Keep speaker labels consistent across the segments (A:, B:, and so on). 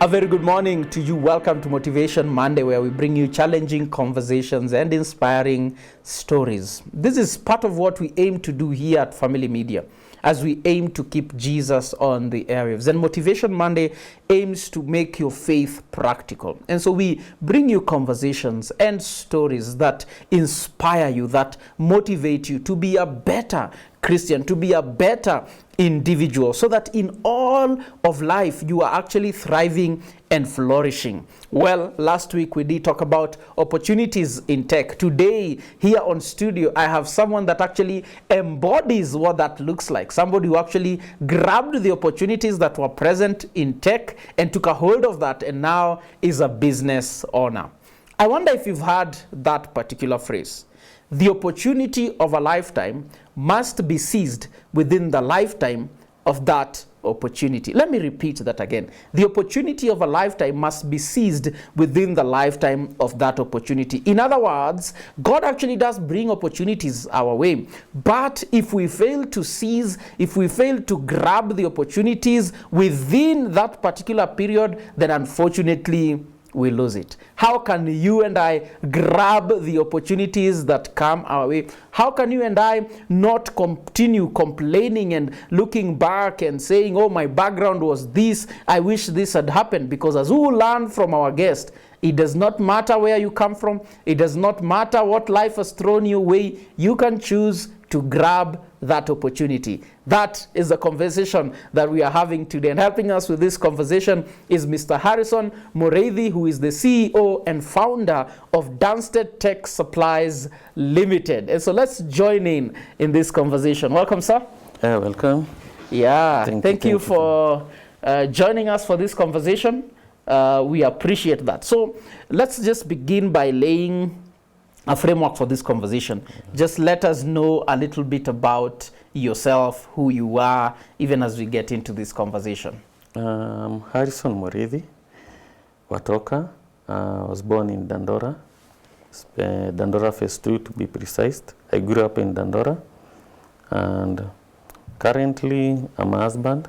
A: A very good morning to you. Welcome to Motivation Monday, where we bring you challenging conversations and inspiring stories. This is part of what we aim to do here at Family Media, as we aim to keep Jesus on the airwaves. And Motivation Monday aims to make your faith practical. And so we bring you conversations and stories that inspire you, that motivate you to be a better Christian, to be a better individual, so that in all of life you are actually thriving and flourishing. Well, last week we did talk about opportunities in tech. Today, here on studio, I have someone that actually embodies what that looks like. Somebody who actually grabbed the opportunities that were present in tech and took a hold of that, and now is a business owner. I wonder if you've heard that particular phrase. The opportunity of a lifetime must be seized within the lifetime of that opportunity. Let me repeat that again. The opportunity of a lifetime must be seized within the lifetime of that opportunity. In other words, God actually does bring opportunities our way. But if we fail to seize, if we fail to grab the opportunities within that particular period, then unfortunately, we lose it. How can you and I grab the opportunities that come our way? How can you and I not continue complaining and looking back and saying, oh, my background was this, I wish this had happened? Because as we learn from our guest, it does not matter where you come from. It does not matter what life has thrown your way. You can choose to grab that opportunity. That is the conversation that we are having today. And helping us with this conversation is Mr. Harrison Mori, who is the CEO and founder of Dunsted Tech Supplies Limited. And so let's join in this conversation. Welcome, sir.
B: Welcome.
A: Yeah, thank you for joining us for this conversation. We appreciate that. So let's just begin by laying a framework for this conversation. Just let us know a little bit about yourself, who you are, even as we get into this conversation.
B: Harrison Mori, Watoka. I was born in Dandora, Dandora Phase 2 to be precise. I grew up in Dandora, and currently I'm a husband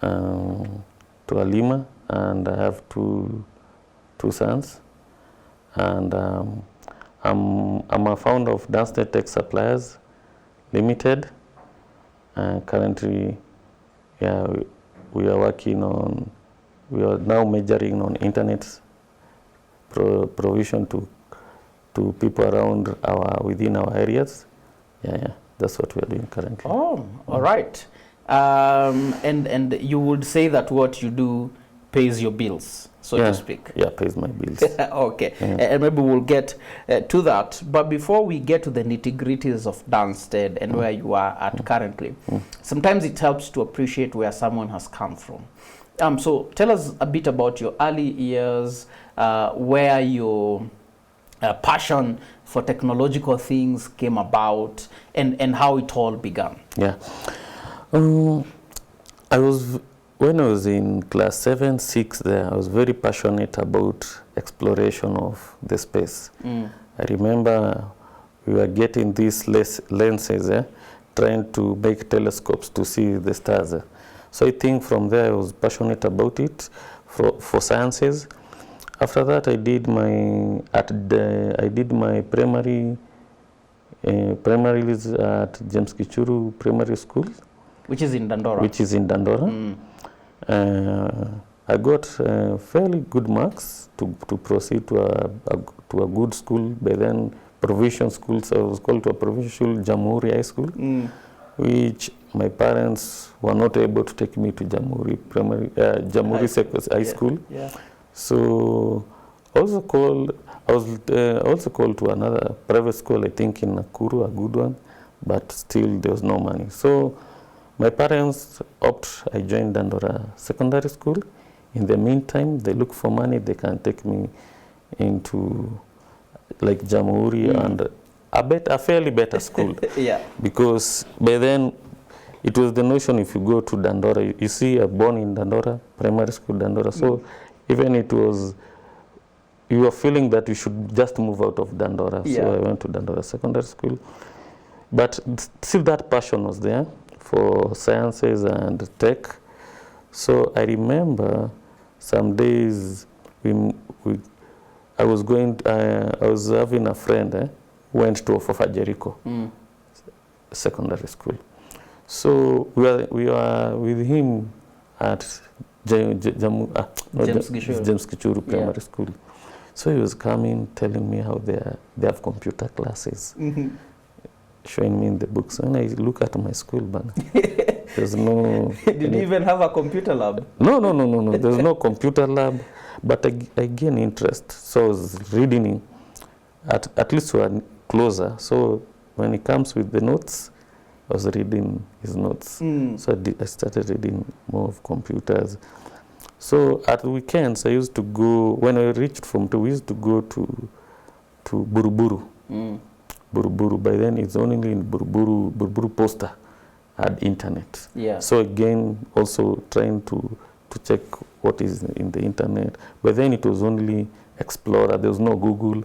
B: to Alima, and I have two sons, and I'm a founder of Dunsted Tech Supplies Limited, and currently, we are working on. We are now majoring on internet provision to people around within our areas. That's what we are doing currently.
A: Oh, all right. And you would say that what you do pays your bills, so to speak.
B: Yeah, pays my bills.
A: Okay, and maybe we'll get to that. But before we get to the nitty-gritties of Dunsted and where you are at currently, sometimes it helps to appreciate where someone has come from. So tell us a bit about your early years, where your passion for technological things came about, and how it all began.
B: Yeah. When I was in class 7, 6 there, I was very passionate about exploration of the space. I remember we were getting these lenses, trying to make telescopes to see the stars. So I think from there I was passionate about it for sciences. After that, I did my primary at James Kichuru Primary School,
A: which is in Dandora.
B: I got fairly good marks to proceed to a good school. By then, provincial school, so I was called to a provincial Mori High School, which my parents were not able to take me to Mori High School. Yeah. So I was also called to another private school, I think in Nakuru, a good one, but still there was no money. So my parents I joined Dandora Secondary School. In the meantime, they look for money, they can take me into like Jamhuri and a fairly better school.
A: Yeah.
B: Because by then, it was the notion if you go to Dandora, you see, I'm born in Dandora, primary school Dandora, so even it was, you were feeling that you should just move out of Dandora. Yeah. So I went to Dandora Secondary School. But still that passion was there for sciences and tech. So I remember some days I was having a friend who went to Ofofa Jericho secondary school. So we were with him at James Gichuru Primary School. So he was coming, telling me how they have computer classes, showing me in the books. When I look at my school, but there's no...
A: Did you even have a computer lab?
B: No. There's no computer lab. But I gained interest. So I was reading at least we were closer. So when he comes with the notes, I was reading his notes. So I started reading more of computers. So at the weekends, I used to go, when I reached Form 2, we used to go to Buruburu. Buruburu. By then, it's only in Buruburu Posta had internet.
A: Yeah.
B: So again, also trying to check what is in the internet. But then it was only Explorer. There was no Google.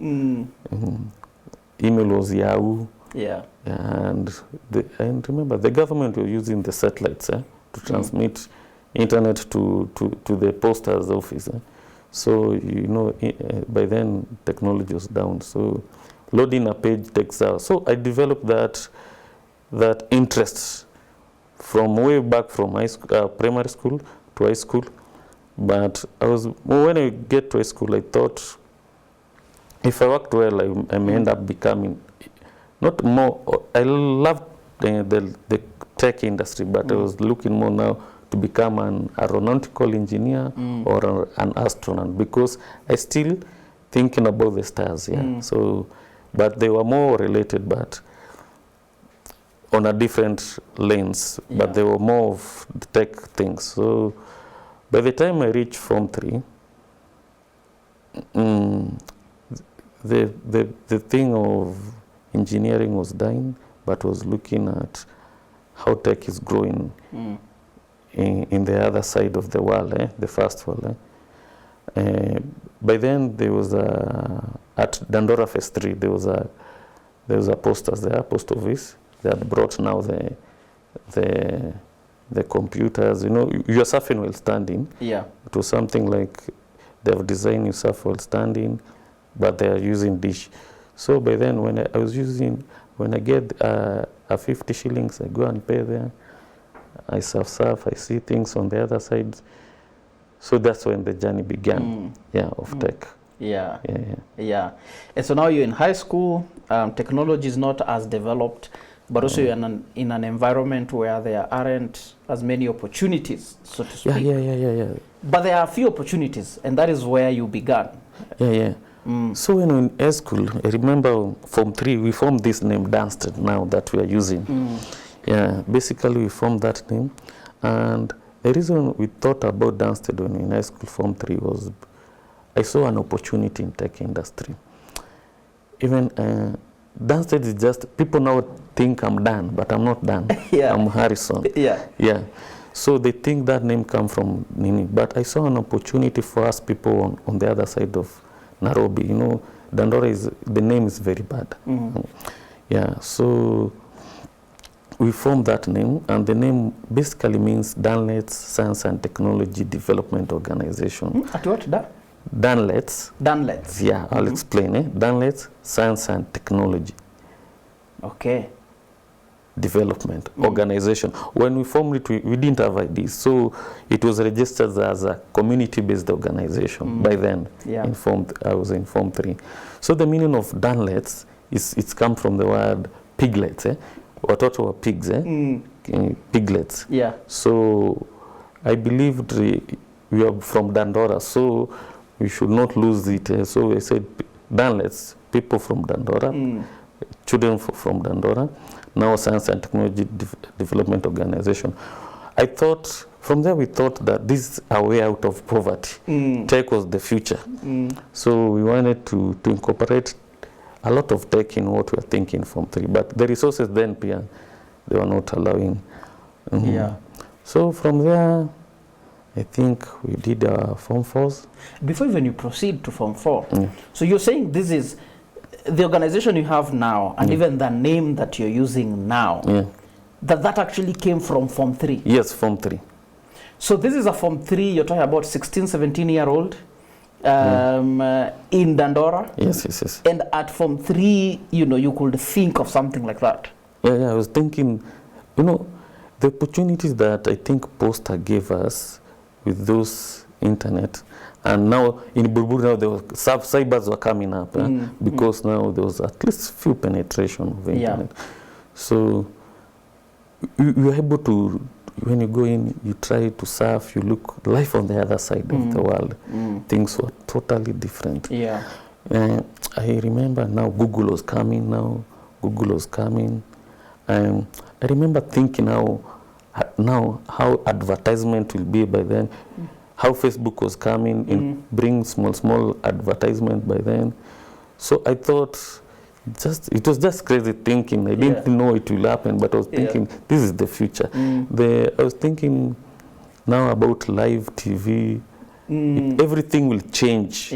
B: Email was Yahoo.
A: Yeah.
B: And remember, the government was using the satellites to transmit internet to the poster's office. So, by then technology was down. So loading a page takes hours. So I developed that interest from way back from primary school to high school. But when I get to high school, I thought if I worked well, I may end up becoming not more. I loved the tech industry, but I was looking more now to become an aeronautical engineer or an astronaut, because I still thinking about the stars. So, but they were more related, but on a different lanes. But they were more of the tech things. So by the time I reached Form 3, the thing of engineering was dying, but was looking at how tech is growing in the other side of the world, the first world. By then, there was at Dandora Phase 3, there was a post office. They had brought now the computers. You're surfing while standing. Yeah. It was something like they have designed you surf while standing, but they are using dish. So by then, when I get a 50 shillings, I go and pay there. I surf, I see things on the other side. So that's when the journey began, of tech.
A: Yeah. And so now you're in high school, technology is not as developed, but also you're in an environment where there aren't as many opportunities, so to speak.
B: Yeah.
A: But there are a few opportunities, and that is where you began.
B: So when we were in high school, I remember Form 3, we formed this name, Dansted, now that we are using. Basically we formed that name. And the reason we thought about Dansted when we were in high school, Form 3, was I saw an opportunity in tech industry. Even Dansted is just, people now think I'm Dan, but I'm not Dan. I'm Harrison. So they think that name comes from Nini. But I saw an opportunity for us people on the other side of Nairobi. Dandora the name is very bad. So we formed that name, and the name basically means Danlet's Science and Technology Development Organization.
A: At what?
B: Danlet's. Yeah, I'll explain. Danlet's Science and Technology.
A: Okay.
B: Development Organization. When we formed it, we didn't have IDs, so it was registered as a community-based organization by then. I was in Form 3. So the meaning of Danlet's it's come from the word piglets. Watoto were pigs, piglets. So I believed we are from Dandora, so we should not lose it. So I said Danlet's, people from Dandora, children from Dandora, now Science and Technology Development Organization. I thought, from there we thought that this is a way out of poverty. Tech was the future. So we wanted to incorporate a lot of tech in what we were thinking Form 3. But the resources then, they were not allowing. So from there, I think we did our Form 4s.
A: Before even you proceed to Form 4, so you're saying this is the organization you have now, and even the name that you're using now, that actually came from Form 3?
B: Yes, Form 3.
A: So this is a Form 3, you're talking about 16, 17-year-old in Dandora.
B: Yes.
A: And at Form 3, you could think of something like that.
B: Yeah, I was thinking, the opportunities that I think Posta gave us with those internet, and now in Buruburu now there was cybers were coming up because now there was at least few penetration of the internet. So you are able to, when you go in, you try to surf, you look life on the other side of the world. Things were totally different.
A: Yeah.
B: I remember now Google was coming. I remember thinking how advertisement will be by then, how Facebook was coming and bring small advertisement by then. So I thought, it was just crazy thinking. I didn't know it will happen, but I was thinking this is the future. I was thinking now about live TV. Everything will change.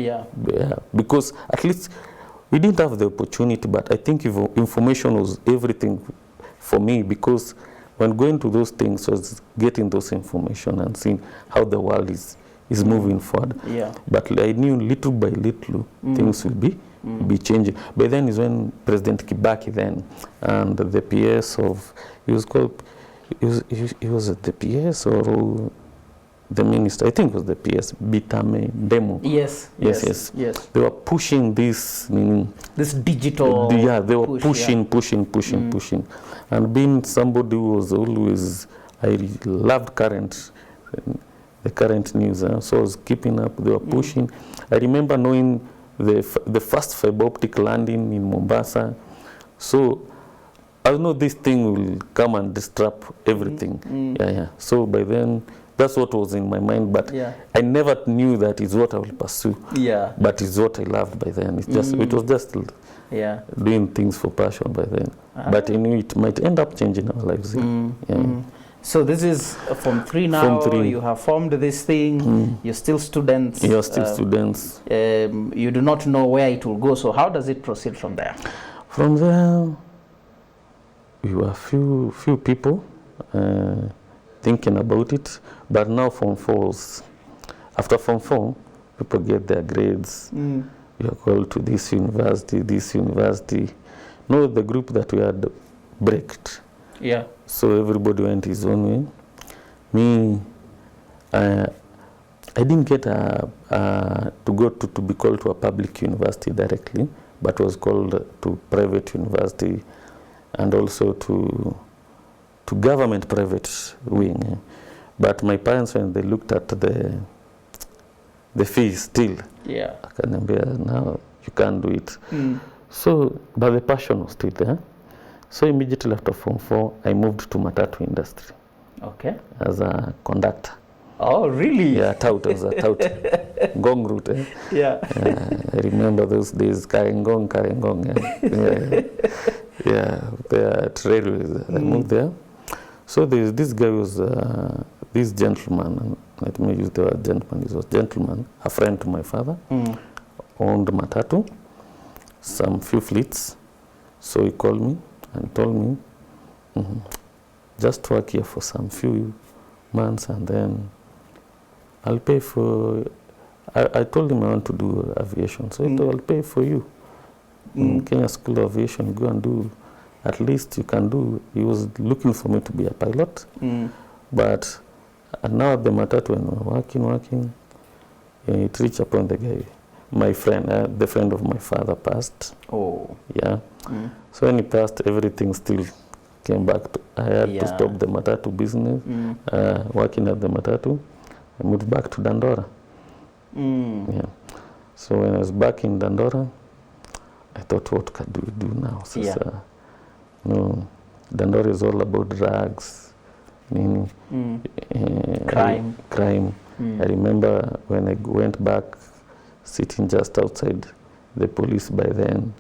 B: Because at least we didn't have the opportunity, but I think information was everything for me, because when going to those things was getting those information and seeing how the world is moving forward. But I knew little by little things will be changing. But then is when President Kibaki then and the PS of, he was the PS or the minister, I think it was the PS, Bitame Demo.
A: Yes.
B: They were pushing this,
A: this digital.
B: They were pushing. And being somebody who was always, I loved the current news, so I was keeping up. They were pushing. I remember knowing the first fiber optic landing in Mombasa. So I know this thing will come and disrupt everything. So by then, that's what was in my mind, but I never knew that is what I will pursue. But it's what I loved by then. It was just doing things for passion by then. But I knew it might end up changing our lives.
A: So this is Form 3 now.
B: Form 3.
A: You have formed this thing. You're still students.
B: You're still students.
A: You do not know where it will go. So how does it proceed from there?
B: From there, we were few people thinking about it. But now Form 4s, after Form 4, people get their grades. You are called to this university. No, the group that we had braked. So everybody went his own way. Me, I didn't get to go to be called to a public university directly, but was called to private university and also to government private wing. But my parents, when they looked at the fees still, now you can't do it. So, but the passion was still there. So immediately after Form 4, I moved to Matatu industry. As a conductor.
A: Oh, really?
B: Yeah, tout. I was a tout. Gong route. I remember those days, Karengong. The railways. I moved there. So this guy was, this gentleman, let me use the word gentleman, he was a gentleman, a friend to my father, owned Matatu, some few fleets. So he called me and told me, just work here for some few months and then I'll pay for, I told him I want to do aviation, so he told, I'll pay for you. In Kenya School of Aviation, go and do, at least you can do. He was looking for me to be a pilot, but now at the Matatu when we were working, it reached a point the guy, my friend, the friend of my father passed. So when he passed, everything still came back to, I had to stop the Matatu business, working at the Matatu. I moved back to Dandora. So when I was back in Dandora, I thought, what can we do now? Dandora is all about drugs, crime. I remember when I went back, sitting just outside the police by then,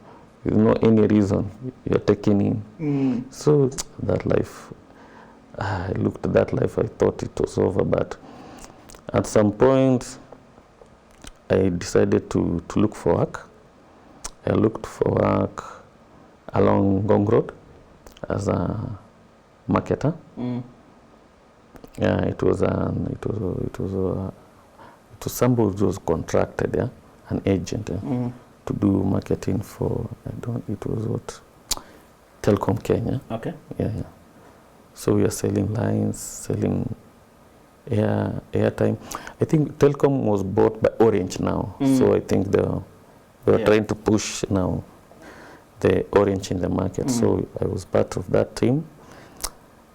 B: with no any reason, you're taken in. So that life, I looked at that life, I thought it was over, but at some point, I decided to look for work. I looked for work along Gong Road as a marketer. Yeah, it was somebody who was contracted, yeah, an agent, yeah, to do marketing for, it was what, Telkom Kenya.
A: Okay.
B: Yeah. So we are selling lines, selling airtime. I think Telkom was bought by Orange now, so I think they were trying to push now the Orange in the market. So I was part of that team.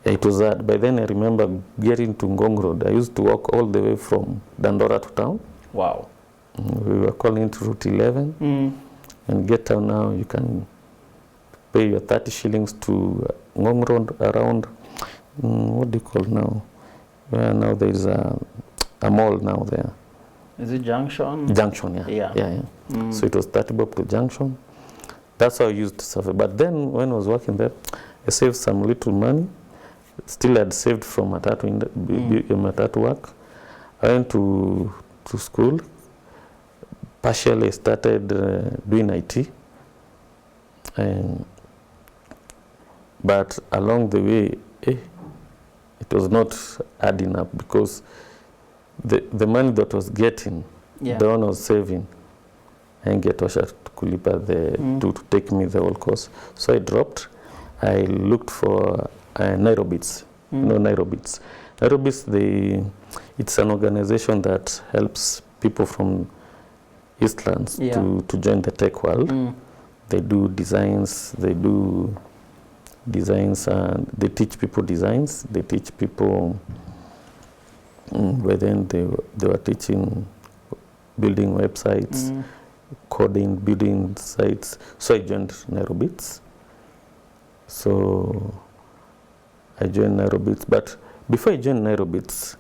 B: It was hard. By then I remember getting to Ngong Road. I used to walk all the way from Dandora to town.
A: Wow.
B: We were calling it Route 11. And get down now, you can pay your 30 shillings to Ngong Road around, what do you call now? Where now there is a mall now there.
A: Is it Junction?
B: Junction, yeah. So it was 30 bob to Junction. That's how I used to survey. But then when I was working there, I saved some little money. Still had saved from Matatu work. I went to school. Partially started doing IT. But along the way, it was not adding up because the money that was getting, the one I was saving, I didn't get Osha kulipa to take me the whole course. So I dropped. I looked for Nairobits. You know Nairobits. Nairobits, it's an organization that helps people from Eastlands to join the tech world. They do designs, and they teach people designs. They teach people, but then they were teaching building websites, coding, building sites. So I joined Nairobits. So I joined Nairobits, but before I joined Nairobits,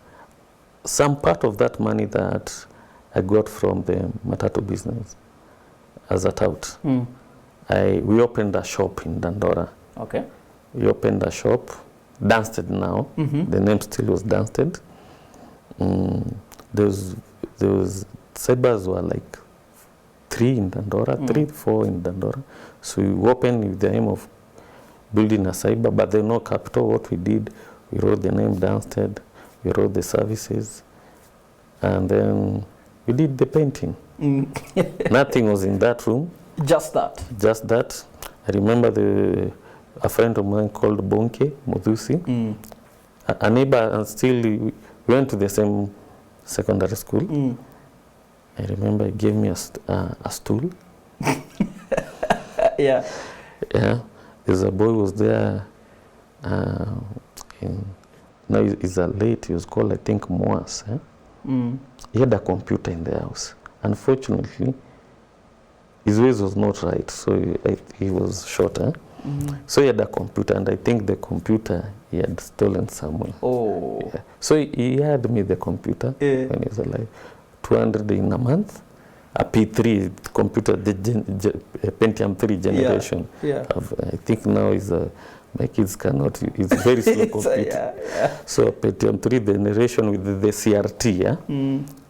B: some part of that money that I got from the Matatu business as a tout, we opened a shop in Dandora.
A: Okay.
B: We opened a shop, Dansted now. The name still was Dansted. There was cybers were like 3 in Dandora, 3, 4 in Dandora. So we opened with the aim of building a cyber, but there was no capital. What we did, we wrote the name Dansted, we wrote the services, and then we did the painting. Nothing was in that room. Just that. I remember a friend of mine called Bonke Mudusi, a neighbor, and still we went to the same secondary school. I remember he gave me a stool. Yeah. There's a boy who was there. Now he's a late. He was called, I think, Moas. He had a computer in the house. Unfortunately, his ways was not right, so he was short. So he had a computer, and I think the computer he had stolen somewhere. So he had me the computer when he was alive. 200 in a month. A P3 computer, the Pentium 3 generation. I think now my kids cannot. It's very slow computer. So a Pentium 3 generation with the CRT,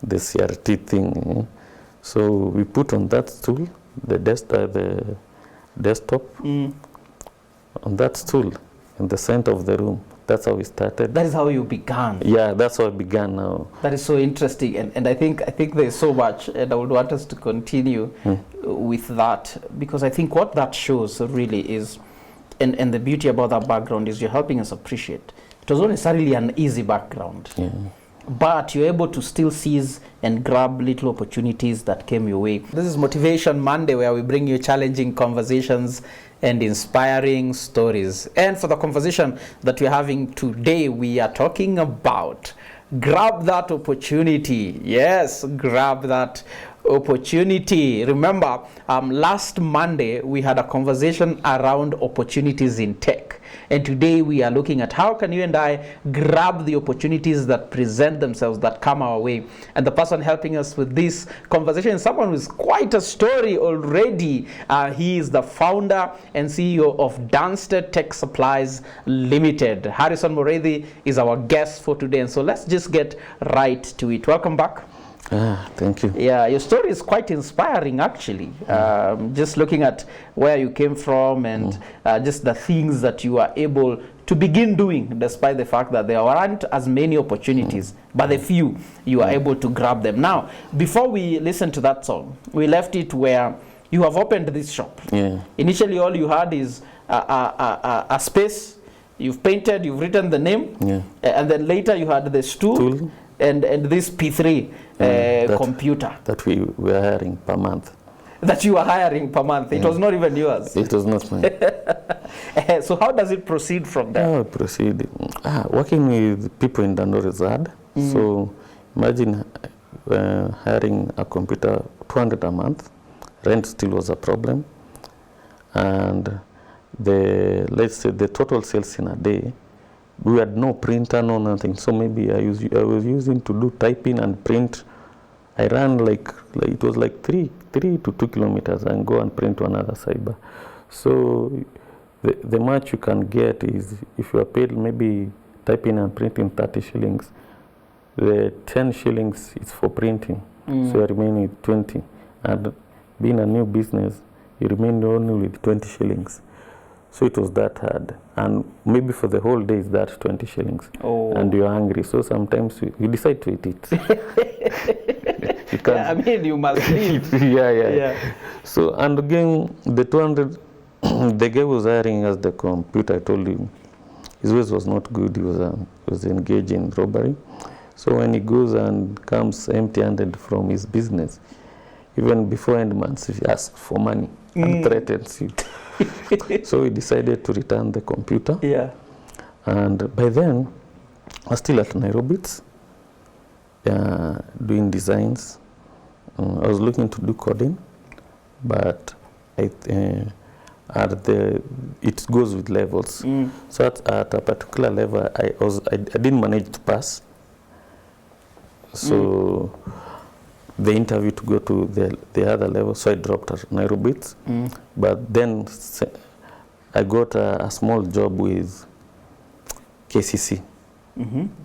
B: the CRT thing. So we put on that stool the desktop on that stool in the center of the room. That's how we started. That is how you began. Yeah, that's how I began now. That is so interesting, and I think there's so much, and I would want us to continue with that, because I think what that shows really is, and the beauty about that background is you're helping us appreciate. It was not necessarily an easy background, but you're able to still seize and grab little opportunities that came your way. This is Motivation Monday, where we bring you challenging conversations and inspiring stories. And for the conversation that we're having today, we are talking about grab that opportunity. Yes, grab that opportunity. Remember, last Monday we had a conversation around opportunities in tech. And today we are looking at how can you and I grab the opportunities that present themselves, that come our way. And the person helping us with this conversation is someone with quite a story already. He is the founder and CEO of Dansted Tech Supplies Limited. Harrison Mori is our guest for today. And so let's just get right to it. Welcome back. Thank you. Yeah, your story is quite inspiring, actually. Just looking at where you came from and just the things that you are able
A: to begin doing, despite the fact that there aren't as many opportunities, but the few, you are able to grab them. Now, before we listen to that song, we left it where you have opened this shop.
B: Yeah.
A: Initially, all you had is a space. You've painted, you've written the name, and then later you had the stool. And this P3 computer.
B: That we were hiring per month.
A: That you were hiring per month. It was not even yours.
B: It was not mine.
A: So how does it proceed from there?
B: Working with people in Dandora is hard. So imagine hiring a computer, 200 a month. Rent still was a problem. And let's say the total sales in a day, we had no printer, no nothing. So maybe I was using to do typing and print. I ran like it was like 3 to 2 kilometers and go and print to another cyber. So the much you can get is, if you are paid maybe typing and printing 30 shillings, the 10 shillings is for printing. So you remain with 20. And being a new business, you remain only with 20 shillings. So it was that hard. And maybe for the whole day is that 20 shillings.
A: Oh.
B: And you're hungry. So sometimes you decide to eat it. You can't.
A: I mean, you must leave.
B: Yeah. So, and again, the 200, the guy was hiring us the computer. I told him his ways was not good. He was engaged in robbery. So when he goes and comes empty-handed from his business, even before end months, he asks for money and threatens you. So we decided to return the computer.
A: Yeah.
B: And by then, I was still at Nairobi, doing designs. I was looking to do coding, but it goes with levels. So at a particular level, I didn't manage to pass. So the interview to go to the other level, so I dropped at Nairobi. But then I got a small job with KCC.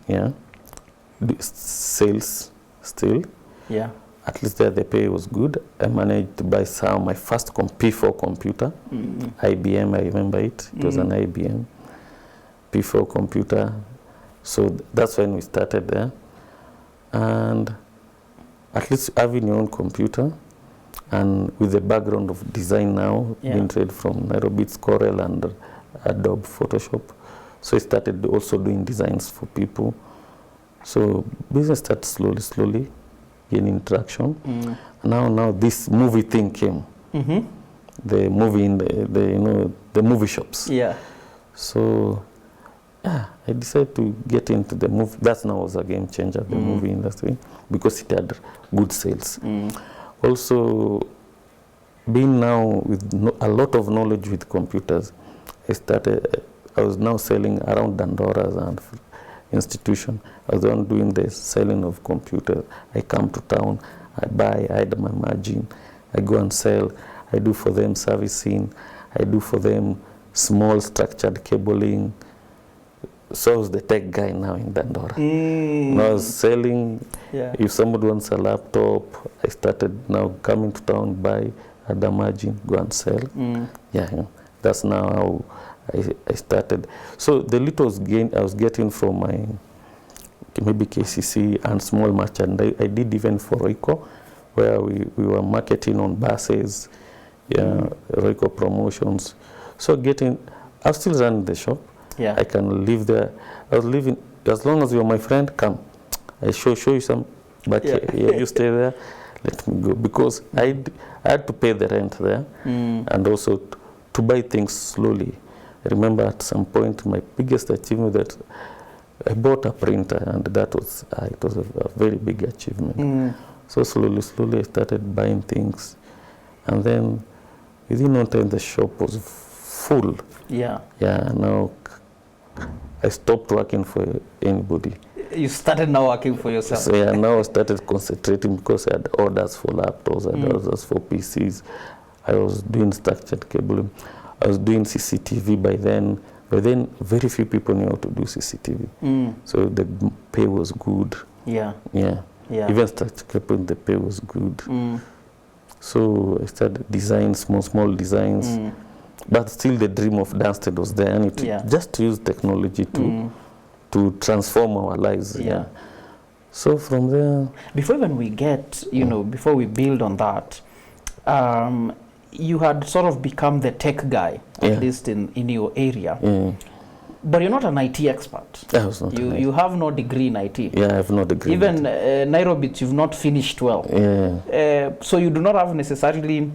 B: Yeah, sales still.
A: Yeah.
B: At least there the pay was good. I managed to buy my first P4 computer, IBM. I remember it. It was an IBM P4 computer. So that's when we started there, and at least having your own computer, and with the background of design now, being trained from Nairobi's Corel and Adobe Photoshop. So I started also doing designs for people. So business started slowly gaining traction. Now this movie thing came. The movie in the movie shops.
A: Yeah.
B: So I decided to get into the movie. That now was a game changer, the movie industry, because it had good sales. Also, being now with a lot of knowledge with computers, I was now selling around Dandora's and institution. I was the one doing the selling of computers. I come to town, I buy, I add my margin, I go and sell, I do for them servicing, I do for them small structured cabling. So I was the tech guy now in Dandora. Now I was selling. If somebody wants a laptop, I started now coming to town, buy, add a margin, go and sell. That's now how I started. So the little I was getting from my maybe KCC and small merchant, I did even for Royco, where we were marketing on buses, Royco promotions. So I was still running the shop. I can live there. I was living, as long as you're my friend, come. I show you some, but you stay there, let me go. Because I had to pay the rent there, and also to buy things slowly. I remember at some point my biggest achievement that I bought a printer, and that was it was a very big achievement. So slowly I started buying things, and then within no time the shop was full. Now I stopped working for anybody.
A: You started now working for yourself.
B: So now I started concentrating because I had orders for laptops, I had orders for PCs. I was doing structured cabling. I was doing CCTV by then. By then, very few people knew how to do CCTV. So the pay was good. Even structured cabling, the pay was good. So I started designs, small designs. But still the dream of Dunstan was there, and just to use technology to transform our lives. Yeah. So from there...
A: Before when we get, before we build on that, you had sort of become the tech guy, at least in your area. But you're not an IT expert.
B: I was not.
A: You have no degree in IT.
B: Yeah, I have no degree.
A: Even Nairobi, you've not finished well.
B: Yeah.
A: So you do not have necessarily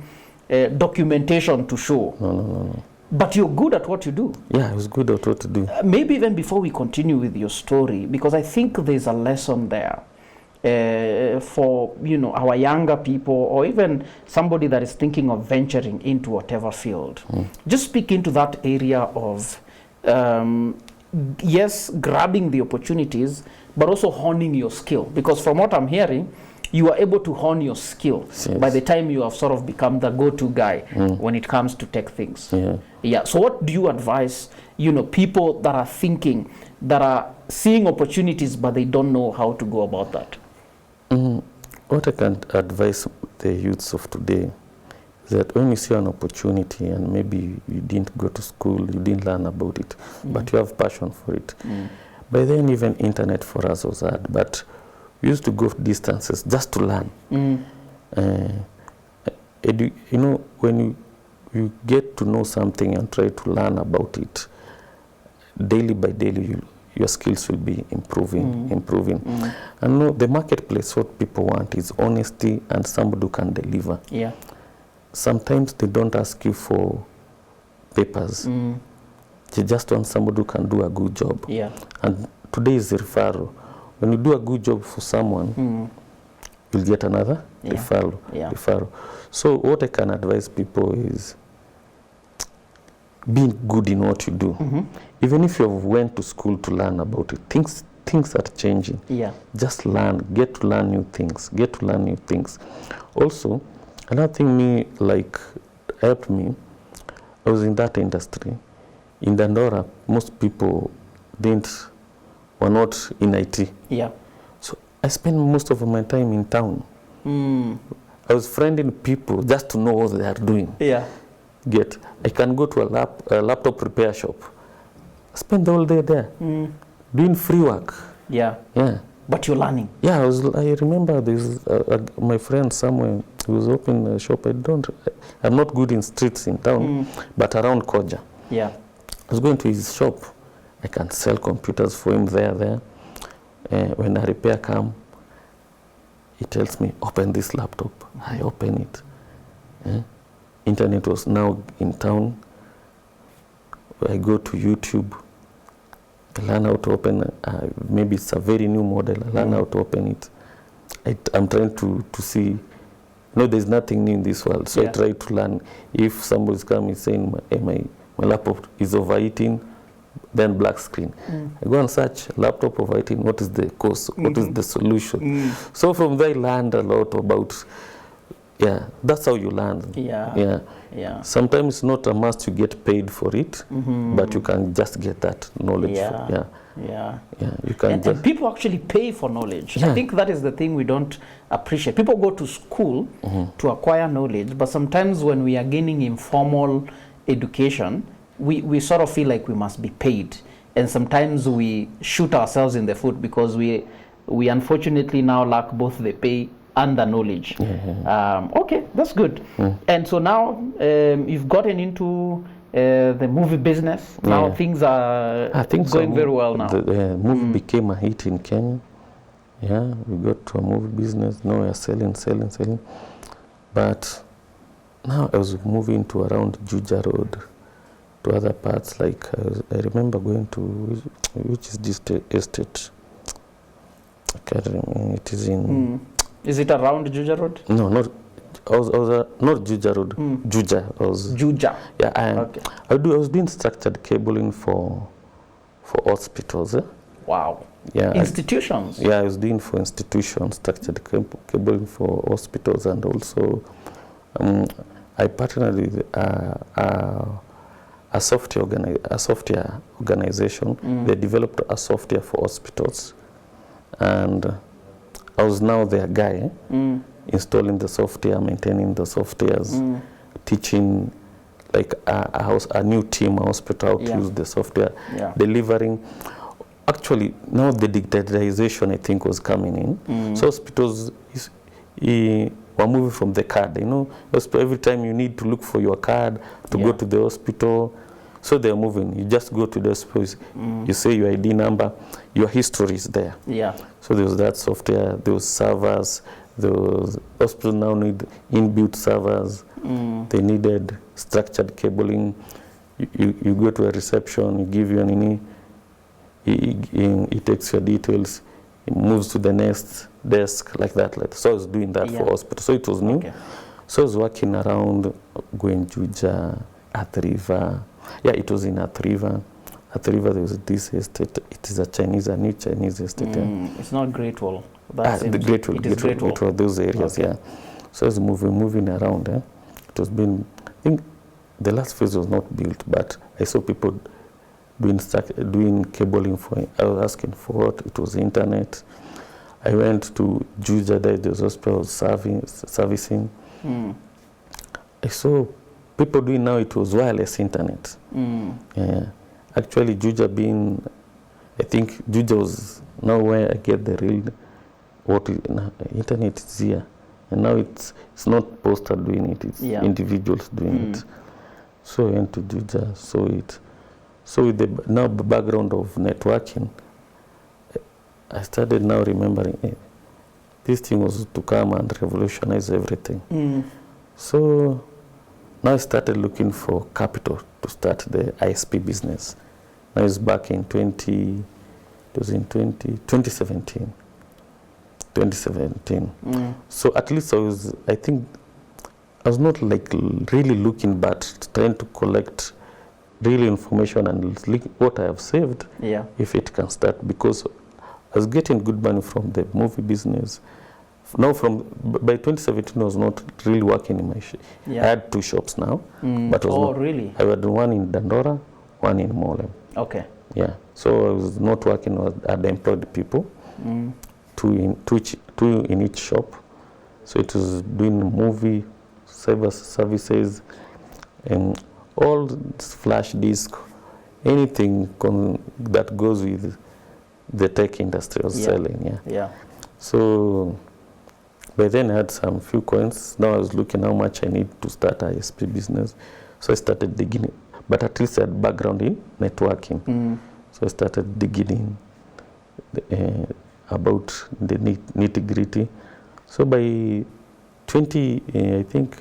A: documentation to show.
B: No.
A: But you're good at what you do.
B: Yeah, I was good at what to do.
A: Maybe even before we continue with your story, because I think there's a lesson there for our younger people, or even somebody that is thinking of venturing into whatever field. Just speak into that area of yes, grabbing the opportunities, but also honing your skill. Because from what I'm hearing, you are able to hone your skill by the time you have sort of become the go-to guy when it comes to tech things. Yeah. So what do you advise, people that are thinking, that are seeing opportunities, but they don't know how to go about that?
B: What I can advise the youths of today is that when you see an opportunity and maybe you didn't go to school, you didn't learn about it, but you have passion for it. By then, even internet for us was hard, but we used to go distances just to learn. When you get to know something and try to learn about it, daily by daily, your skills will be improving. And no, the marketplace, what people want is honesty and somebody who can deliver.
A: Yeah.
B: Sometimes they don't ask you for papers. They just want somebody who can do a good job.
A: Yeah.
B: And today is the referral. When you do a good job for someone, you'll get another referral. So what I can advise people is being good in what you do. Even if you went to school to learn about it, things are changing.
A: Yeah.
B: Just learn, get to learn new things. Also, another thing helped me, I was in that industry. In Dandora, most people were not in IT.
A: Yeah.
B: So I spent most of my time in town. I was friending people just to know what they are doing.
A: Yeah.
B: I can go to a laptop repair shop. Spend the whole day there, doing free work.
A: Yeah. But you're learning.
B: Yeah, I remember this my friend somewhere who was opening a shop. I'm not good in streets in town, but around Koja.
A: Yeah.
B: I was going to his shop. I can sell computers for him there. When a repair comes, he tells me, open this laptop. I open it. Internet was now in town. I go to YouTube. I learn how to open, maybe it's a very new model. I learn how to open it. I'm trying to see, there's nothing new in this world. So I try to learn. If somebody's coming saying, my laptop is overheating, then black screen. I go and search laptop overheating, what is the cause, what is the solution. So from there I learned a lot about, that's how you learn.
A: Yeah.
B: Sometimes it's not a must you get paid for it, but you can just get that knowledge. You can
A: and people actually pay for knowledge. I think that is the thing we don't appreciate. People go to school to acquire knowledge, but sometimes when we are gaining informal education, we sort of feel like we must be paid. And sometimes we shoot ourselves in the foot because we unfortunately now lack both the pay and the knowledge. Okay, that's good. And so now you've gotten into the movie business. Now things are going very well now.
B: The movie became a hit in Kenya. Yeah, we got to a movie business. Now we're selling. But now I was moving to around Juja Road, to other parts. Like I remember going to, which is this estate? I can't remember. It is in...
A: Is it around Juja Road?
B: No, not. I was not Juja Road. Juja.
A: Juja.
B: Yeah, I was doing structured cabling for hospitals.
A: Wow.
B: Yeah.
A: Institutions.
B: I was doing for institutions, structured cabling for hospitals, and also I partnered with a software organization. They developed a software for hospitals, and I was now their guy, installing the software, maintaining the softwares, teaching like a new team, a hospital, to use the software, delivering. Actually, now the digitalization, I think, was coming in. So hospitals were moving from the card. You know, every time you need to look for your card to go to the hospital, so they're moving. You just go to the hospital, you say your ID number, your history is there. Yeah. So there was that software, there was servers, those hospitals now need inbuilt servers. They needed structured cabling. You go to a reception, you give your nini, it takes your details, it moves to the next desk, like that. So I was doing that for hospital. So it was new. Okay. So I was working around Juja, Athi River. Yeah, it was in Athi River. Athi River, there was this estate. It is a new Chinese estate.
A: It's not Great Wall.
B: The Great Wall, those areas, So I was moving around. It was been, I think the last phase was not built, but I saw people doing cabling for, I was asking for what, it was internet. I went to Juja, there was hospital servicing. I saw people doing now, it was wireless internet. Actually, Juja being, I think Juja was now where I get the real, internet is here. And now it's not poster doing it, it's individuals doing it. So I went to Juja, saw it. So with the now background of networking, I started now remembering this thing was to come and revolutionize everything. So now I started looking for capital to start the ISP business. Now it's back in 2017. 2017. So at least I think I was not like really looking, but trying to collect real information and look what I have saved, if it can start, because I was getting good money from the movie business. Now by 2017 I was not really working in my shop. I had 2 shops now, but
A: really?
B: I had one in Dandora, one in Molem. Okay. Yeah. So I was not working, I had employed people, 2 in each shop. So it was doing movie services and all flash disk, anything that goes with the tech industry was selling. So by then I had some few coins. Now I was looking how much I need to start a ISP business. So I started digging, but at least I had background in networking. So I started digging in about the nitty-gritty. So by I think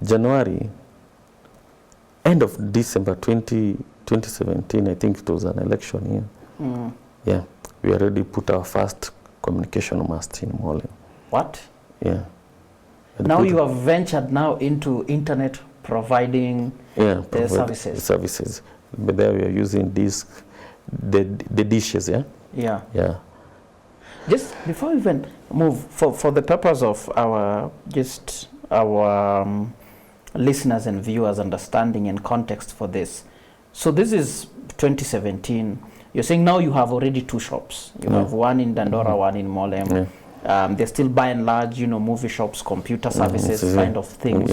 B: January, end of December 2017, I think it was an election year. Yeah, we already put our first communication mast in Molem.
A: What?
B: Yeah.
A: Now you have ventured now into internet providing
B: services. But there we are using the dishes, Yeah.
A: Just before we even move, for the purpose of our listeners and viewers understanding and context for this. So this is 2017. You're saying now you have already 2 shops. You have one in Dandora, one in Molem. They're still by and large, movie shops, computer services, kind of things.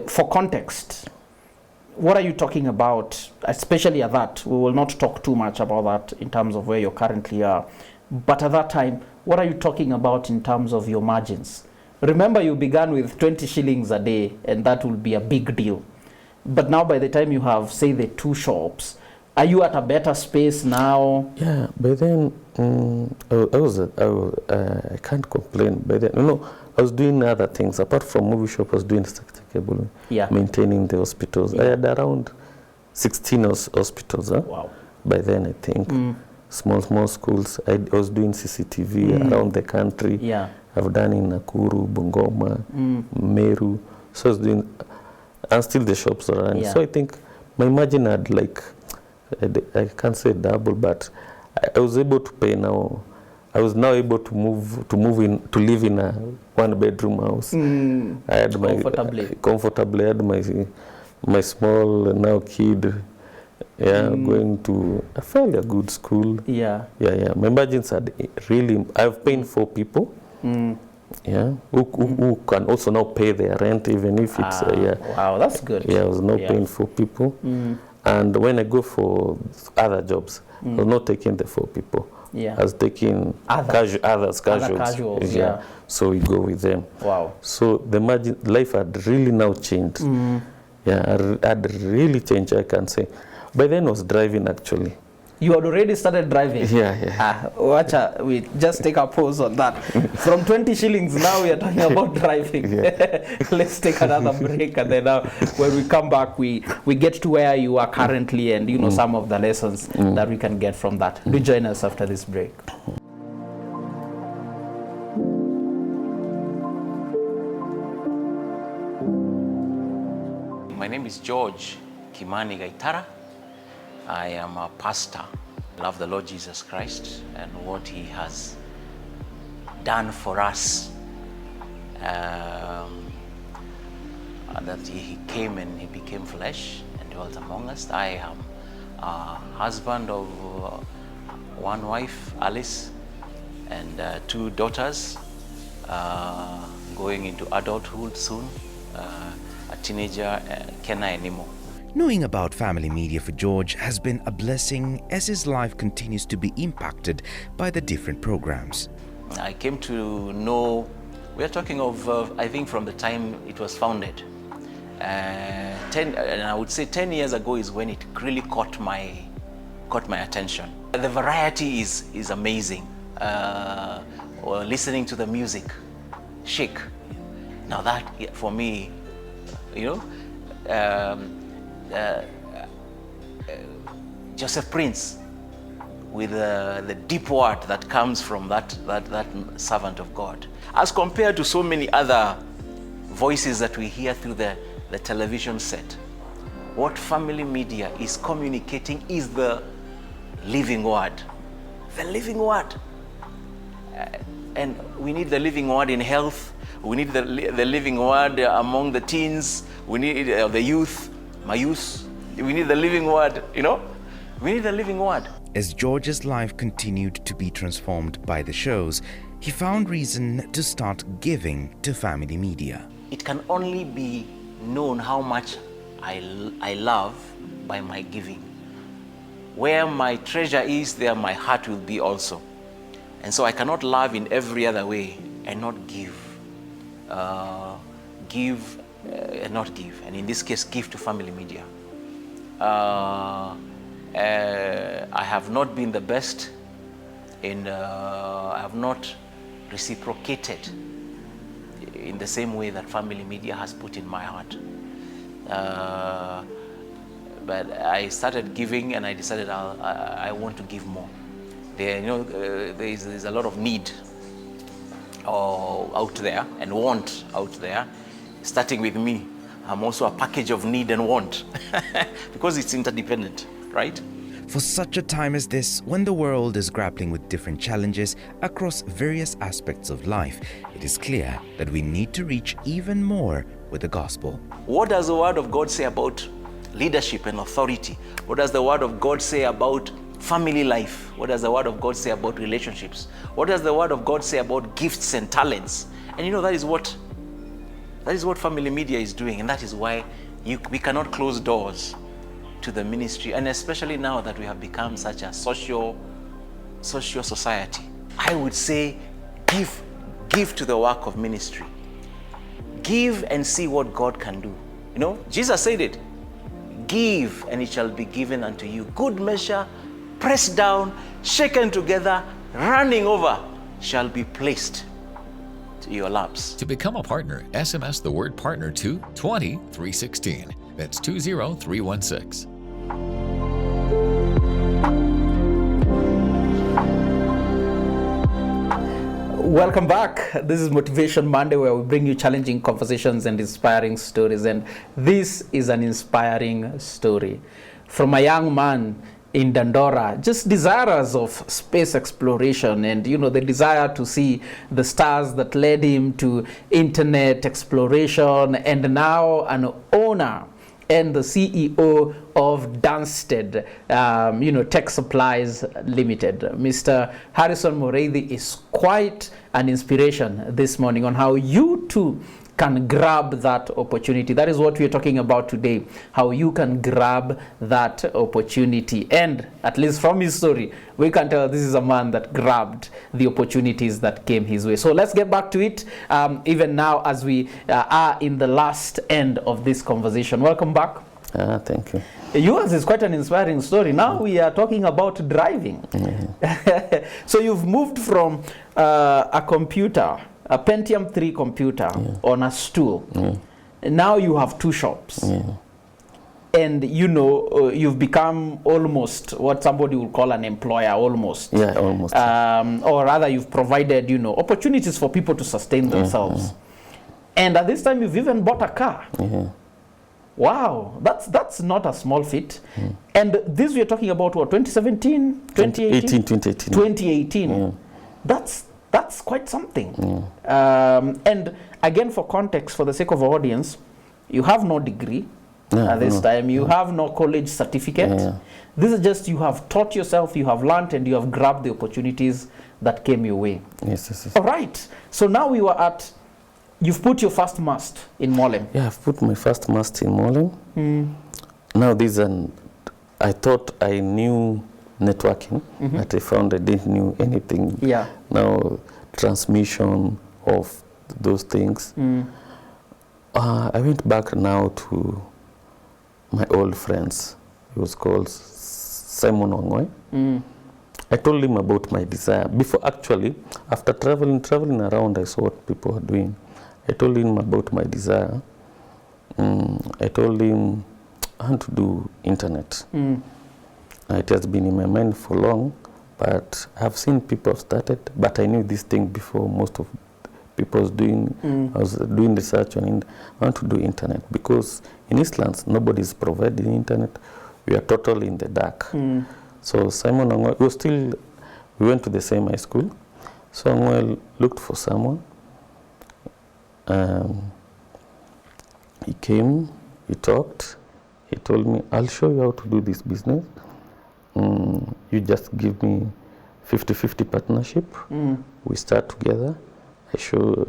A: For context, what are you talking about, especially at that? We will not talk too much about that in terms of where you currently are. But at that time, what are you talking about in terms of your margins? Remember, you began with 20 shillings a day, and that will be a big deal. But now by the time you have, say, the 2 shops, are you at a better space now?
B: Yeah, by then, I can't complain. By then, I was doing other things. Apart from movie shop, I was doing structure cabling, maintaining the hospitals. I had around 16 hospitals. Wow. By then, I think. Small schools. I was doing CCTV around the country. I've done in Nakuru, Bungoma, Meru. So I was doing, and still the shops are running. So I think my margin had I can't say double, but I was able to pay now. I was now able to live in a 1-bedroom house. I had comfortably. I had my small now kid. Going to a fairly good school. My margins had really, I've paid 4 people. Yeah, who can also now pay their rent, even if it's
A: Wow, that's good.
B: Yeah, I was not paying for people. And when I go for other jobs, I was not taking the 4 people.
A: Yeah.
B: I was taking casuals.
A: Casuals, yeah.
B: So we go with them.
A: Wow.
B: So the life had really now changed. Yeah, had really changed, I can say. By then I was driving actually.
A: You had already started driving?
B: Yeah.
A: Wacha, we just take a pause on that. From 20 shillings, now we are talking about driving. Let's take another break, and then when we come back, we get to where you are currently, and some of the lessons that we can get from that. Do join us after this break.
C: My name is George Kimani Gaitara. I am a pastor. I love the Lord Jesus Christ and what He has done for us. That He came and He became flesh and dwelt among us. I am a husband of 1 wife, Alice, and 2 daughters, going into adulthood soon, a teenager, Kenna and Nemo.
D: Knowing about family media for George has been a blessing as his life continues to be impacted by the different programs.
C: I came to know, we are talking of, I think from the time it was founded. And I would say 10 years ago is when it really caught my attention. The variety is amazing. Or listening to the music, Chic. Now that, for me, Joseph Prince, with the deep word that comes from that servant of God, as compared to so many other voices that we hear through the television set. What family media is communicating is the living word. The living word. And we need the living word in health. We need the living word among the teens. We need the youth. My youth, we need the living word, We need the living word.
D: As George's life continued to be transformed by the shows, he found reason to start giving to family media.
C: It can only be known how much I love by my giving. Where my treasure is, there my heart will be also. And so I cannot love in every other way and not give. And not give, and in this case, give to family media. I have not been the best, and I have not reciprocated in the same way that family media has put in my heart. But I started giving, and I decided I want to give more. There's a lot of need out there and want out there. Starting with me, I'm also a package of need and want because it's interdependent, right?
D: For such a time as this, when the world is grappling with different challenges across various aspects of life, it is clear that we need to reach even more with the gospel.
C: What does the Word of God say about leadership and authority? What does the Word of God say about family life? What does the Word of God say about relationships? What does the Word of God say about gifts and talents? And that is what family media is doing, and that is why we cannot close doors to the ministry, and especially now that we have become such a social society. I would say give to the work of ministry. Give and see what God can do. Jesus said it. Give and it shall be given unto you. Good measure, pressed down, shaken together, running over, shall be placed to your laps.
E: To become a partner, SMS the word partner to 20316. That's 20316.
A: Welcome back. This is Motivation Monday, where we bring you challenging conversations and inspiring stories. And this is an inspiring story from a young man in Dandora, just desirous of space exploration and the desire to see the stars that led him to internet exploration, and now an owner and the CEO of Dunsted, Tech Supplies Limited. Mr. Harrison Mori is quite an inspiration this morning on how you too can grab that opportunity. That is what we're talking about today, how you can grab that opportunity. And at least from his story, we can tell this is a man that grabbed the opportunities that came his way. So let's get back to it, even now as we are in the last end of this conversation. Welcome back.
B: Thank you.
A: Yours is quite an inspiring story. Now we are talking about driving. So you've moved from a computer, a Pentium 3 computer on a stool. Now you have 2 shops. And you've become almost what somebody would call an employer, almost.
B: Yeah, almost.
A: Or rather, you've provided, opportunities for people to sustain themselves. And at this time, you've even bought a car. Wow, that's not a small feat. And this we're talking about what, 2017, 2018? 2018. That's quite something. And again, for context, for the sake of our audience, you have no degree at this time. You have no college certificate. This is just, you have taught yourself, you have learned, and you have grabbed the opportunities that came your way.
B: Yes.
A: All right. So now you've put your first mast in Molem.
B: Yeah, I've put my first mast in Molem. Now I thought I knew networking, but I found I didn't know anything. Now, transmission of those things. I went back now to my old friends. He was called Simon Ongoi. I told him about my desire. After traveling around, I saw what people were doing. I told him about my desire. I told him I want to do internet. It has been in my mind for long, but I've seen people have started, but I knew this thing before most of people was doing. I was doing research on it. I want to do internet because in Eastlands, nobody is providing internet. We are totally in the dark. So Simon Ongwe, we went to the same high school. So Ongwe looked for someone. He came, we talked. He told me, I'll show you how to do this business. You just give me 50-50 partnership. We start together. I show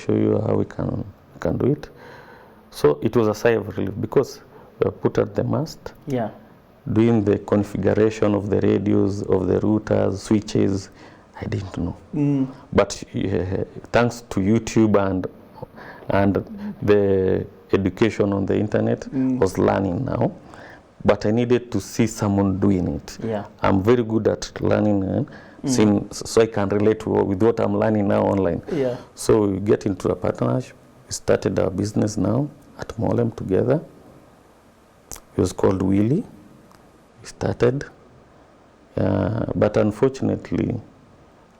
B: you how we can do it. So it was a sigh of relief because we put at the mast. Doing the configuration of the radios, of the routers, switches, I didn't know. But thanks to YouTube and the education on the internet, was learning now. But I needed to see someone doing it. I'm very good at learning, so I can relate with what I'm learning now online. So we get into a partnership. We started our business now at Molem together. It was called Willy. We started, but unfortunately,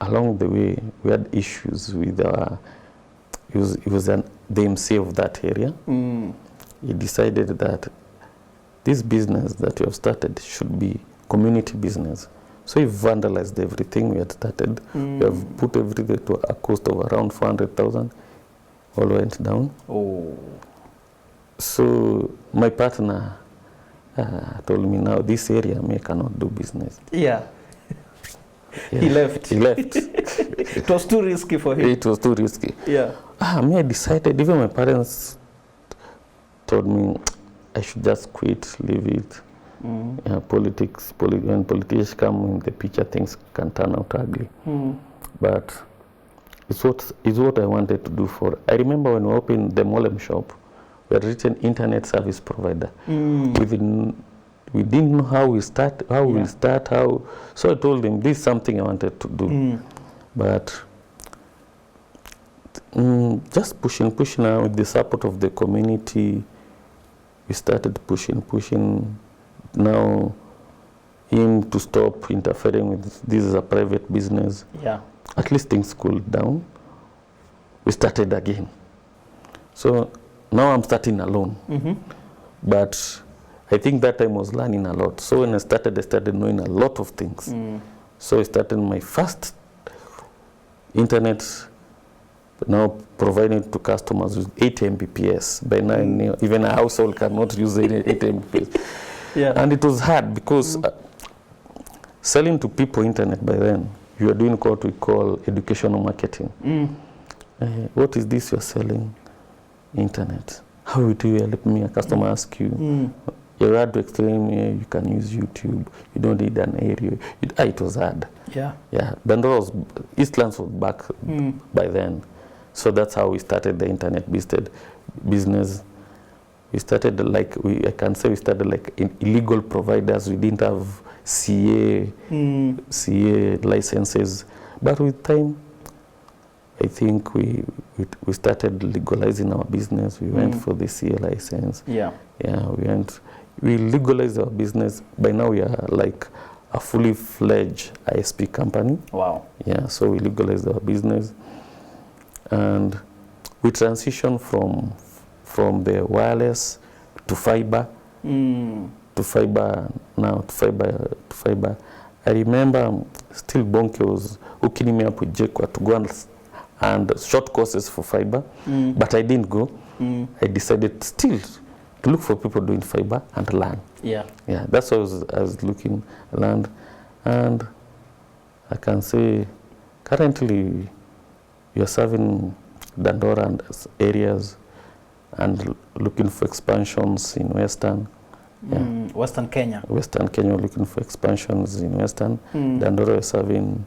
B: along the way, we had issues with he was the MC of that area. He decided that this business that we have started should be community business. So he vandalized everything we had started. We have put everything to a cost of around 400,000. All went down. So my partner told me, now this area me cannot do business.
A: He left. It was too risky for him.
B: It was too risky. I decided, even my parents told me I should just quit, leave it. Politics, when politicians come in the picture, things can turn out ugly. But it's what I wanted to do for. I remember when we opened the Molem shop, we had written internet service provider. We didn't know how we start, So I told him this is something I wanted to do. But just pushing now with the support of the community, we started pushing. Now him to stop interfering with this is a private business. At least things cooled down. We started again. So now I'm starting alone. But I think that time I was learning a lot. So when I started knowing a lot of things. So I started my first internet now providing it to customers with 8 Mbps. By now, even a household cannot use 8 Mbps.
A: Yeah.
B: And it was hard because selling to people internet by then, you are doing what we call educational marketing. What is this you're selling? Internet. How do you help me? A customer asks you. You had to explain, you can use YouTube. You don't need an area. It was hard.
A: Yeah.
B: Yeah. Eastlands was back by then. So that's how we started the internet business. We started I can say we started like illegal providers. We didn't have CA licenses. But with time, I think we started legalizing our business. We went for the CA license.
A: Yeah.
B: Yeah, we legalized our business. By now we are like a fully fledged ISP company.
A: Wow.
B: Yeah, so we legalized our business. And we transitioned from the wireless to fiber. To fiber now, to fiber. I remember still Bonke was hooking me up with Jekwa to go and short courses for fiber, but I didn't go. I decided still to look for people doing fiber and learn.
A: Yeah.
B: Yeah, that's what I was looking, learned. And I can say currently we are serving Dandora and areas and looking for expansions in Western. Yeah.
A: Western Kenya.
B: Western Kenya, looking for expansions in Western. Dandora is serving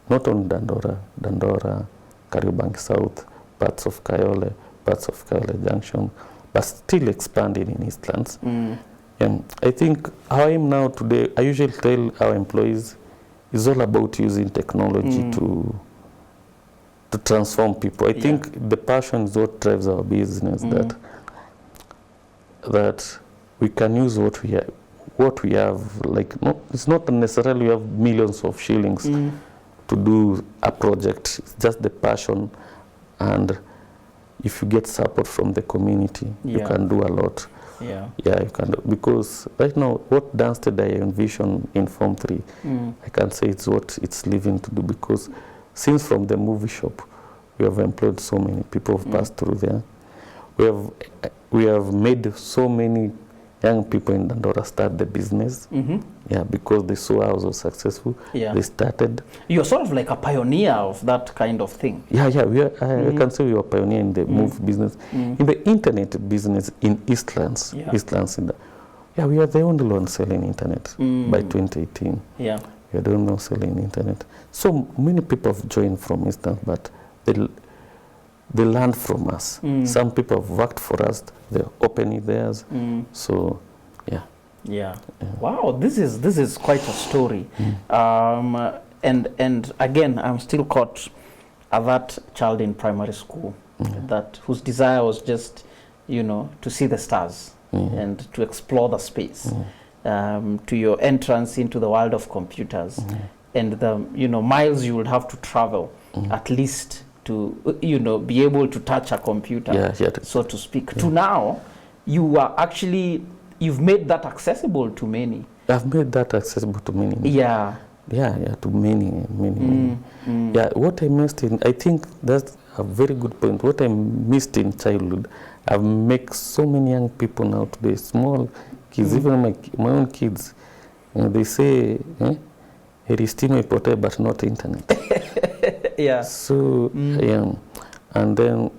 B: not only Dandora, Kariobangi South, parts of Kayole Junction, but still expanding in Eastlands. And I think how I am now today, I usually tell our employees, it's all about using technology to transform people. I think the passion is what drives our business, that we can use what we have. Like, no, it's not necessarily we have millions of shillings to do a project. It's just the passion, and if you get support from the community, you can do a lot.
A: Yeah.
B: Yeah, you can do, because right now what Dance Today I envision in Form 3, I can say it's what it's living to do, because since from the movie shop, we have employed so many people who passed through there. We have made so many young people in Dandora start the business. Yeah, because they saw I was successful.
A: Yeah.
B: They started.
A: You're sort of like a pioneer of that kind of thing.
B: Yeah, we are, I can say we are pioneer in the move business. In the internet business in Eastlands. We are the only ones selling internet by 2018.
A: Yeah.
B: We are the only ones selling internet. So many people have joined from Eastlands, but they learned from us. Some people have worked for us. They're opening theirs. So, yeah.
A: Yeah. Wow, this is quite a story. And again, I'm still caught at that child in primary school, whose desire was just, to see the stars and to explore the space, to your entrance into the world of computers, and the miles you would have to travel at least to be able to touch a computer, so to speak. To now, you've made that accessible to many.
B: I've made that accessible to many.
A: Yeah.
B: To many. Yeah, what I missed I think that's a very good point. What I missed in childhood, I've made so many young people now today, small kids, even my own kids, they say, Stima ipote, but not internet.
A: Yeah.
B: So, and then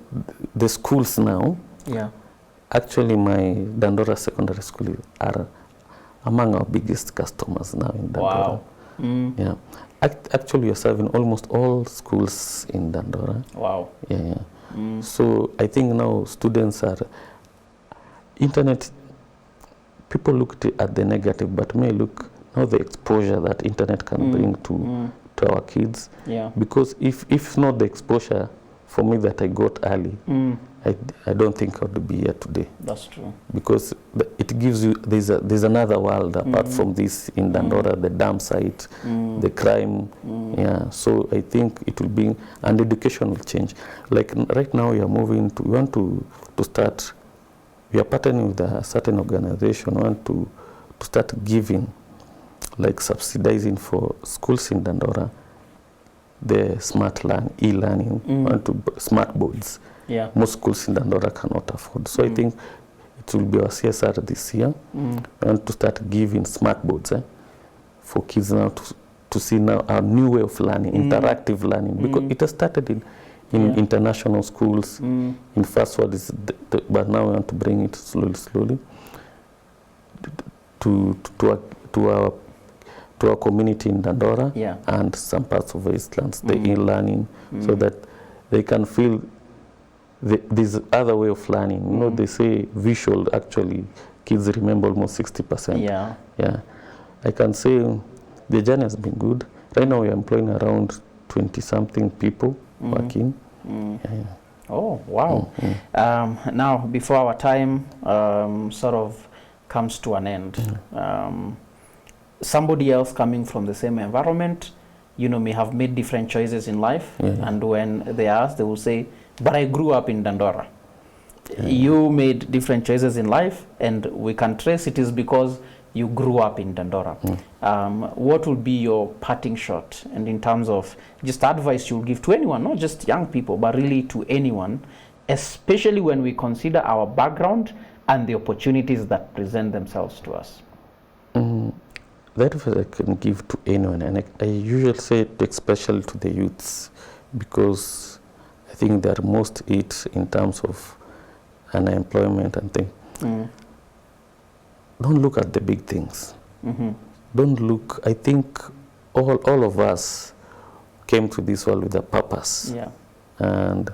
B: the schools now, actually my Dandora Secondary School are among our biggest customers now in Dandora.
A: Wow.
B: Yeah. Actually, you're serving almost all schools in Dandora.
A: Wow.
B: Yeah. So I think now students are internet. People look at the negative, but may look now the exposure that internet can bring to our kids.
A: Yeah.
B: Because if not the exposure for me that I got early, I don't think I would be here today.
A: That's true.
B: Because it gives you, there's another world apart from this in Dandora, the dam site, the crime. Yeah, so I think it will be, and education will change. Like right now we want to start, we are partnering with a certain organization, we want to start giving, like subsidizing for schools in Dandora, the smart e-learning, onto smart boards.
A: Yeah.
B: Most schools in Dandora cannot afford. So I think it will be our CSR this year. We want to start giving smart boards for kids now to see now a new way of learning, interactive learning, because it has started in international schools, in first world, but now we want to bring it slowly to our community in Dandora and some parts of Eastlands, the e-learning, so that they can feel this other way of learning. You know, they say visual, actually, kids remember almost 60%. Yeah. I can say the journey has been good. Right now we are employing around 20-something people working.
A: Oh, wow. Now, before our time sort of comes to an end, somebody else coming from the same environment, you know, may have made different choices in life, and when they ask, they will say, but I grew up in Dandora. You made different choices in life, and we can trace it is because you grew up in Dandora. What would be your parting shot, and in terms of just advice you will give to anyone, not just young people, but really to anyone, especially when we consider our background and the opportunities that present themselves to us?
B: That is what I can give to anyone, and I usually say it especially to the youths, because I think they are most hit in terms of unemployment and things. Don't look at the big things. Don't look, I think all of us came to this world with a purpose. And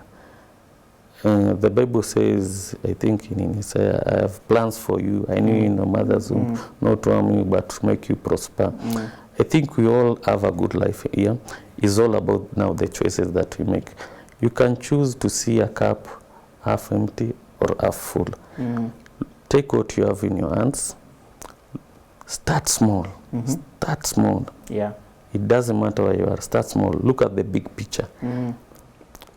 B: the Bible says, I think in Isaiah, I have plans for you. I knew you in your mother's womb, not to harm you, but to make you prosper. I think we all have a good life here. It's all about now the choices that we make. You can choose to see a cup half empty or half full. Take what you have in your hands. Start small. Start small. It doesn't matter where you are. Start small. Look at the big picture.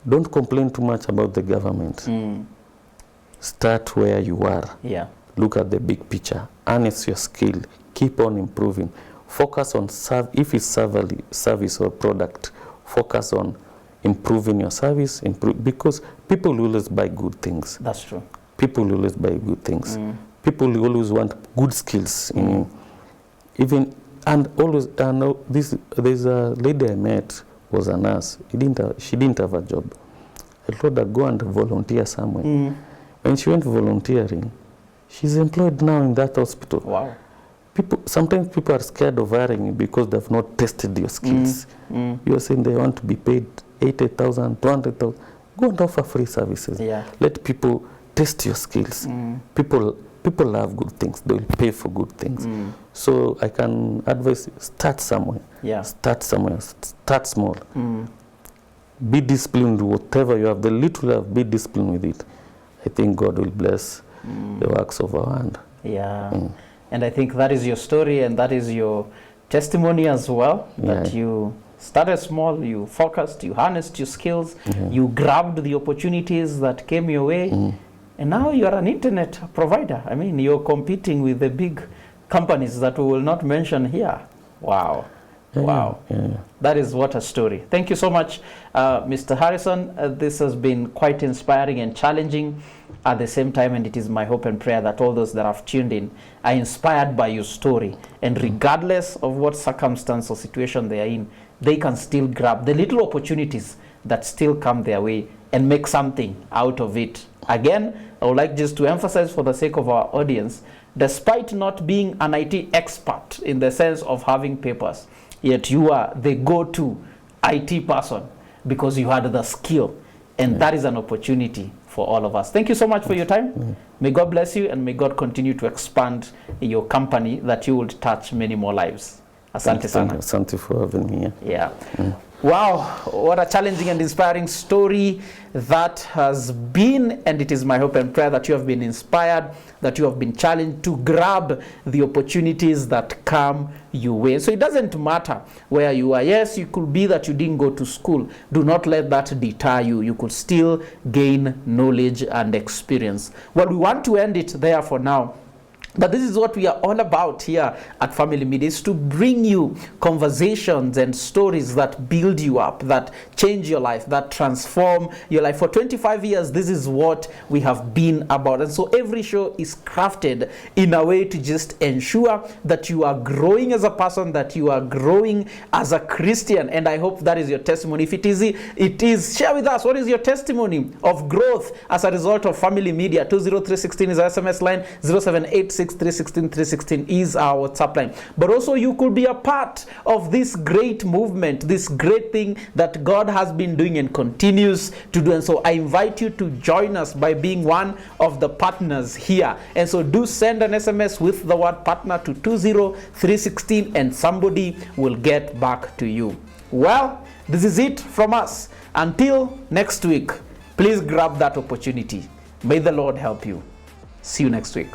B: Don't complain too much about the government. Start where you are. Look at the big picture. Harness your skill. Keep on improving. Focus on if it's service or product. Focus on improving your service, because people will always buy good things.
A: That's true.
B: People will always buy good things. People will always want good skills in you. Even, and always, there's a lady I met, was a nurse. She didn't have a job. I told her, go and volunteer somewhere. When she went volunteering, she's employed now in that hospital.
A: Wow.
B: Sometimes people are scared of hiring you because they've not tested your skills. You're saying they want to be paid 80,000, 200,000. Go and offer free services. Let people test your skills. People love good things. They will pay for good things. So I can advise, start somewhere. Start somewhere. Start small. Be disciplined with whatever you have. The little you have, be disciplined with it. I think God will bless the works of our hand.
A: And I think that is your story, and that is your testimony as well, that you started small, you focused, you harnessed your skills, you grabbed the opportunities that came your way, and now you are an internet provider. I mean, you're competing with the big companies that we will not mention here. Wow. Wow. That is what a story. Thank you so much, Mr. Harrison. This has been quite inspiring and challenging at the same time, and it is my hope and prayer that all those that have tuned in are inspired by your story, and regardless of what circumstance or situation they are in, they can still grab the little opportunities that still come their way and make something out of it. Again, I would like just to emphasize for the sake of our audience, despite not being an IT expert in the sense of having papers, yet you are the go-to IT person because you had the skill, and that is an opportunity for all of us. Thank you so much for your time. May God bless you, and may God continue to expand your company, that you will touch many more lives. Asante sana.
B: Asante for having me here.
A: Wow, what a challenging and inspiring story that has been, and it is my hope and prayer that you have been inspired, that you have been challenged to grab the opportunities that come your way. So it doesn't matter where you are. Yes, you could be that you didn't go to school. Do not let that deter you. You could still gain knowledge and experience. Well, we want to end it there for now. But this is what we are all about here at Family Media, is to bring you conversations and stories that build you up, that change your life, that transform your life. For 25 years, this is what we have been about. And so every show is crafted in a way to just ensure that you are growing as a person, that you are growing as a Christian. And I hope that is your testimony. If it is, share with us, what is your testimony of growth as a result of Family Media? 20316 is our SMS line, 0786 316 316 is our WhatsApp line. But also you could be a part of this great movement, this great thing that God has been doing and continues to do. And so I invite you to join us by being one of the partners here. And so do send an SMS with the word partner to 20316 and somebody will get back to you. Well, this is it from us. Until next week, please grab that opportunity. May the Lord help you. See you next week.